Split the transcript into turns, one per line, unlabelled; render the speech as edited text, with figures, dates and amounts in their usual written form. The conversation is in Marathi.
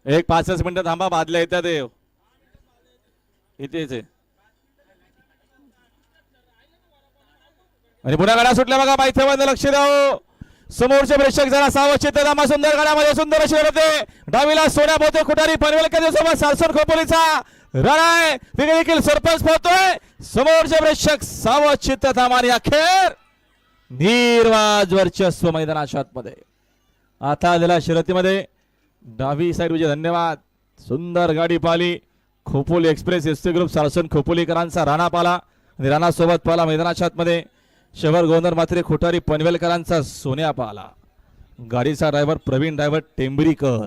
एक 5 मिनिटं थांबा, बादल्या येतात इथेच आहे. आणि पुन्हा गाड्या सुटल्या बघा, माहिती लक्ष द्यावं. समोरचे प्रेक्षक जरा सावचित धामा, सुंदर गाड्यामध्ये सुंदर अशी होते. डावीला सोन्या पोहते खुटारी पनवेलकर सोबत सारसन खोपोलीचा रण देखील सरपंच पोहतोय. समोरचे प्रेक्षक सावचित धामा आणि अखेर निर्वाज वर्चस्व मैदानाच्या आतमध्ये. आता आलेल्या शर्यतीमध्ये डावी साईड म्हणजे धन्यवाद. सुंदर गाडी Pali Khopoli express ST group सारसन खोपोलीकरांचा राणा पाला आणि राणा सोबत पाला मैदानाच्या आतमध्ये. शहर गोंधळ मात्रे खुटारी पनवेलकरांचा सोन्या पाला. गाडीचा ड्रायव्हर प्रवीण ड्रायव्हर टेंबरीकर.